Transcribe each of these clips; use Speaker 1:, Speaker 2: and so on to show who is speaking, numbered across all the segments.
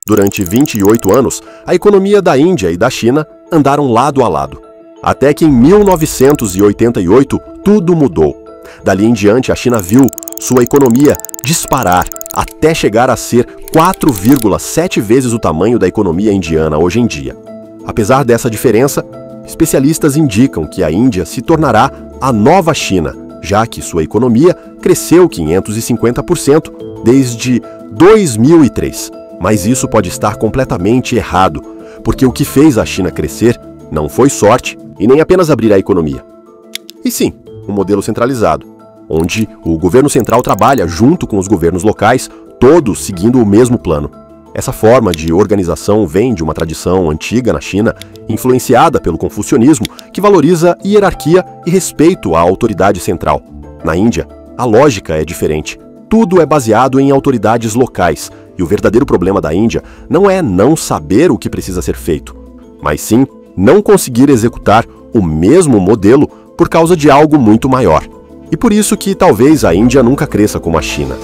Speaker 1: Durante 28 anos, a economia da Índia e da China andaram lado a lado. Até que em 1988, tudo mudou. Dali em diante, a China viu sua economia disparar até chegar a ser 4,7 vezes o tamanho da economia indiana hoje em dia. Apesar dessa diferença, especialistas indicam que a Índia se tornará a nova China, já que sua economia cresceu 550% desde 2003. Mas isso pode estar completamente errado, porque o que fez a China crescer não foi sorte e nem apenas abrir a economia. E sim, um modelo centralizado, onde o governo central trabalha junto com os governos locais, todos seguindo o mesmo plano. Essa forma de organização vem de uma tradição antiga na China, influenciada pelo confucionismo, que valoriza hierarquia e respeito à autoridade central. Na Índia, a lógica é diferente. Tudo é baseado em autoridades locais, e o verdadeiro problema da Índia não é não saber o que precisa ser feito, mas sim não conseguir executar o mesmo modelo por causa de algo muito maior. E por isso que talvez a Índia nunca cresça como a China.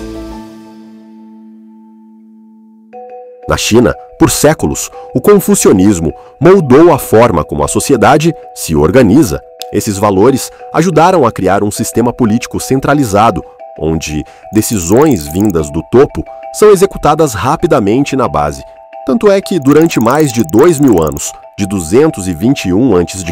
Speaker 1: Na China, por séculos, o confucionismo moldou a forma como a sociedade se organiza. Esses valores ajudaram a criar um sistema político centralizado, onde decisões vindas do topo são executadas rapidamente na base. Tanto é que durante mais de 2000 anos, de 221 a.C.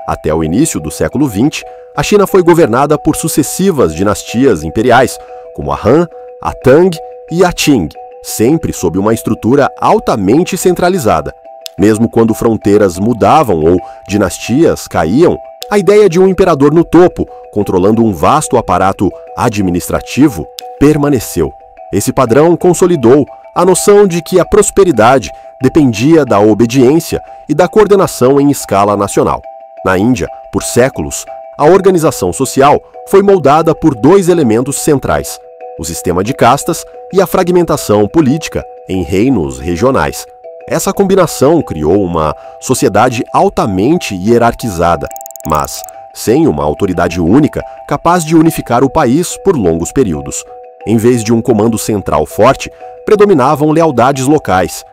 Speaker 1: até o início do século XX, a China foi governada por sucessivas dinastias imperiais, como a Han, a Tang e a Qing, sempre sob uma estrutura altamente centralizada. Mesmo quando fronteiras mudavam ou dinastias caíam, a ideia de um imperador no topo, controlando um vasto aparato administrativo, permaneceu. Esse padrão consolidou a noção de que a prosperidade dependia da obediência e da coordenação em escala nacional. Na Índia, por séculos, a organização social foi moldada por dois elementos centrais: o sistema de castas e a fragmentação política em reinos regionais. Essa combinação criou uma sociedade altamente hierarquizada, mas sem uma autoridade única capaz de unificar o país por longos períodos. Em vez de um comando central forte, predominavam lealdades locais.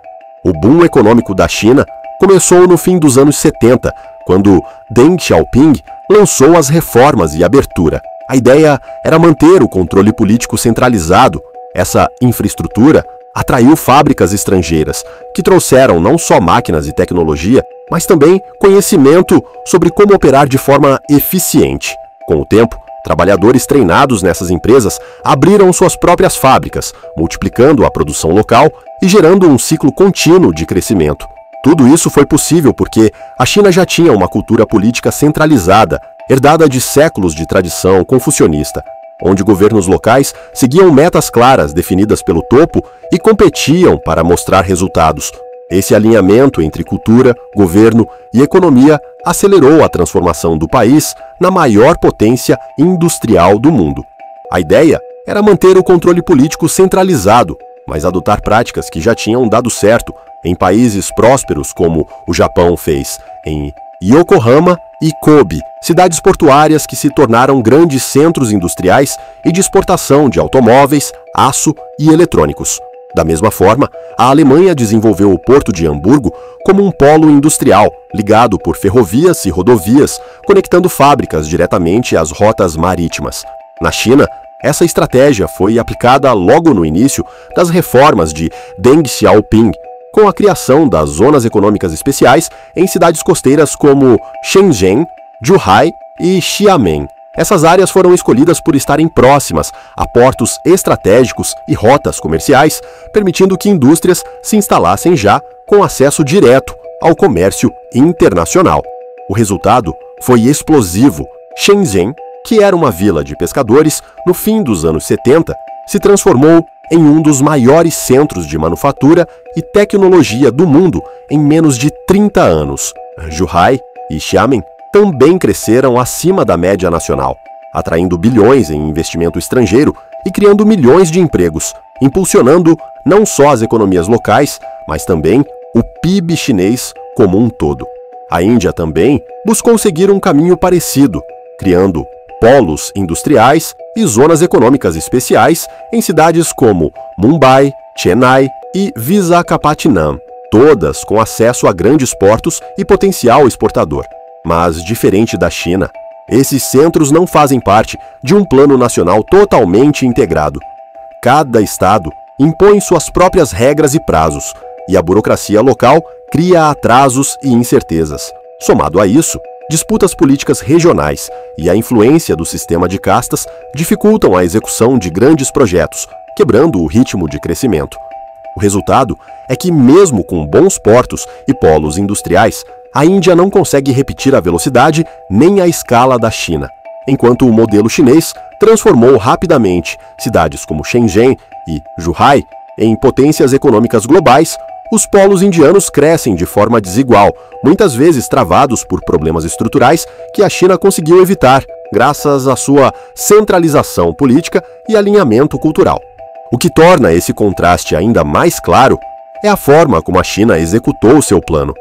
Speaker 1: O boom econômico da China começou no fim dos anos 70, quando Deng Xiaoping lançou as reformas e abertura. A ideia era manter o controle político centralizado. Essa infraestrutura atraiu fábricas estrangeiras, que trouxeram não só máquinas e tecnologia, mas também conhecimento sobre como operar de forma eficiente. Com o tempo, trabalhadores treinados nessas empresas abriram suas próprias fábricas, multiplicando a produção local e gerando um ciclo contínuo de crescimento. Tudo isso foi possível porque a China já tinha uma cultura política centralizada, herdada de séculos de tradição confucionista, onde governos locais seguiam metas claras definidas pelo topo e competiam para mostrar resultados. Esse alinhamento entre cultura, governo e economia acelerou a transformação do país na maior potência industrial do mundo. A ideia era manter o controle político centralizado, mas adotar práticas que já tinham dado certo em países prósperos como o Japão fez em Yokohama e Kobe, cidades portuárias que se tornaram grandes centros industriais e de exportação de automóveis, aço e eletrônicos. Da mesma forma, a Alemanha desenvolveu o Porto de Hamburgo como um polo industrial, ligado por ferrovias e rodovias, conectando fábricas diretamente às rotas marítimas. Na China, essa estratégia foi aplicada logo no início das reformas de Deng Xiaoping, com a criação das zonas econômicas especiais em cidades costeiras como Shenzhen, Zhuhai e Xiamen. Essas áreas foram escolhidas por estarem próximas a portos estratégicos e rotas comerciais, permitindo que indústrias se instalassem já com acesso direto ao comércio internacional. O resultado foi explosivo. Shenzhen, que era uma vila de pescadores, no fim dos anos 70, se transformou em um dos maiores centros de manufatura e tecnologia do mundo em menos de 30 anos. Zhuhai e Xiamen também cresceram acima da média nacional, atraindo bilhões em investimento estrangeiro e criando milhões de empregos, impulsionando não só as economias locais, mas também o PIB chinês como um todo. A Índia também buscou seguir um caminho parecido, criando polos industriais e zonas econômicas especiais em cidades como Mumbai, Chennai e Visakhapatnam, todas com acesso a grandes portos e potencial exportador. Mas, diferente da China, esses centros não fazem parte de um plano nacional totalmente integrado. Cada estado impõe suas próprias regras e prazos, e a burocracia local cria atrasos e incertezas. Somado a isso, disputas políticas regionais e a influência do sistema de castas dificultam a execução de grandes projetos, quebrando o ritmo de crescimento. O resultado é que, mesmo com bons portos e polos industriais, a Índia não consegue repetir a velocidade nem a escala da China. Enquanto o modelo chinês transformou rapidamente cidades como Shenzhen e Zhuhai em potências econômicas globais, os polos indianos crescem de forma desigual, muitas vezes travados por problemas estruturais que a China conseguiu evitar, graças à sua centralização política e alinhamento cultural. O que torna esse contraste ainda mais claro é a forma como a China executou seu plano.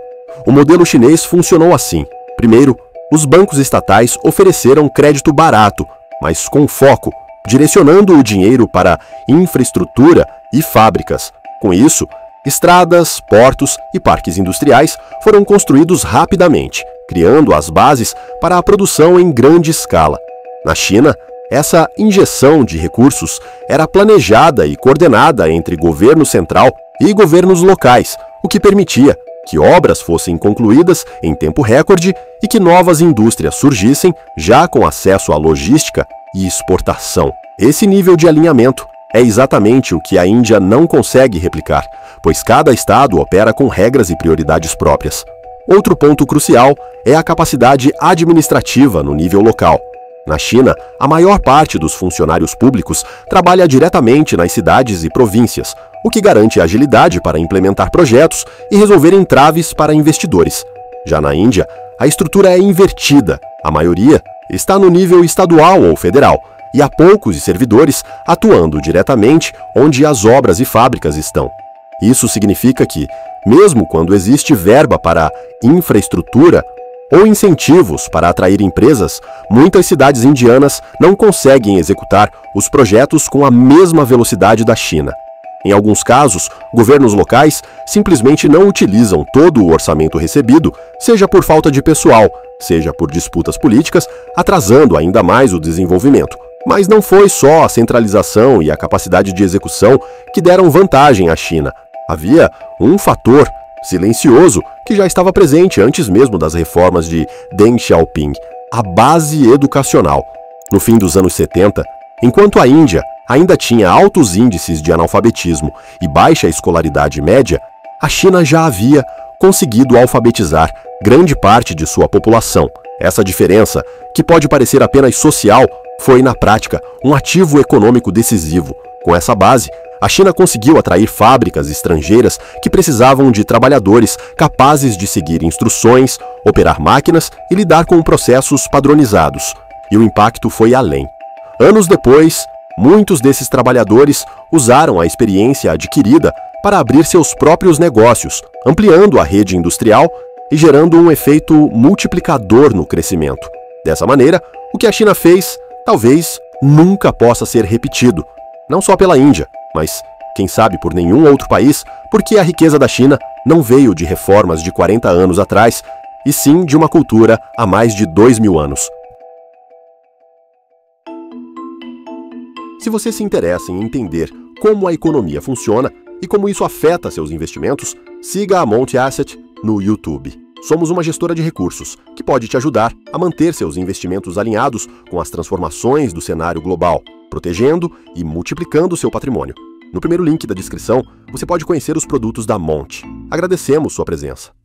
Speaker 1: O modelo chinês funcionou assim. Primeiro, os bancos estatais ofereceram crédito barato, mas com foco, direcionando o dinheiro para infraestrutura e fábricas. Com isso, estradas, portos e parques industriais foram construídos rapidamente, criando as bases para a produção em grande escala. Na China, essa injeção de recursos era planejada e coordenada entre governo central e governos locais, o que permitia que obras fossem concluídas em tempo recorde e que novas indústrias surgissem já com acesso à logística e exportação. Esse nível de alinhamento é exatamente o que a Índia não consegue replicar, pois cada estado opera com regras e prioridades próprias. Outro ponto crucial é a capacidade administrativa no nível local. Na China, a maior parte dos funcionários públicos trabalha diretamente nas cidades e províncias, o que garante agilidade para implementar projetos e resolver entraves para investidores. Já na Índia, a estrutura é invertida. A maioria está no nível estadual ou federal, e há poucos servidores atuando diretamente onde as obras e fábricas estão. Isso significa que, mesmo quando existe verba para infraestrutura ou incentivos para atrair empresas, muitas cidades indianas não conseguem executar os projetos com a mesma velocidade da China. Em alguns casos, governos locais simplesmente não utilizam todo o orçamento recebido, seja por falta de pessoal, seja por disputas políticas, atrasando ainda mais o desenvolvimento. Mas não foi só a centralização e a capacidade de execução que deram vantagem à China. Havia um fator silencioso que já estava presente antes mesmo das reformas de Deng Xiaoping: a base educacional. No fim dos anos 70, enquanto a Índia ainda tinha altos índices de analfabetismo e baixa escolaridade média, a China já havia conseguido alfabetizar grande parte de sua população. Essa diferença, que pode parecer apenas social, foi, na prática, um ativo econômico decisivo. Com essa base, a China conseguiu atrair fábricas estrangeiras que precisavam de trabalhadores capazes de seguir instruções, operar máquinas e lidar com processos padronizados. E o impacto foi além. Anos depois, muitos desses trabalhadores usaram a experiência adquirida para abrir seus próprios negócios, ampliando a rede industrial e gerando um efeito multiplicador no crescimento. Dessa maneira, o que a China fez talvez nunca possa ser repetido, não só pela Índia, mas, quem sabe, por nenhum outro país, porque a riqueza da China não veio de reformas de 40 anos atrás, e sim de uma cultura há mais de 2000 anos. Se você se interessa em entender como a economia funciona e como isso afeta seus investimentos, siga a Monte Asset no YouTube. Somos uma gestora de recursos que pode te ajudar a manter seus investimentos alinhados com as transformações do cenário global, protegendo e multiplicando seu patrimônio. No primeiro link da descrição, você pode conhecer os produtos da Monte. Agradecemos sua presença.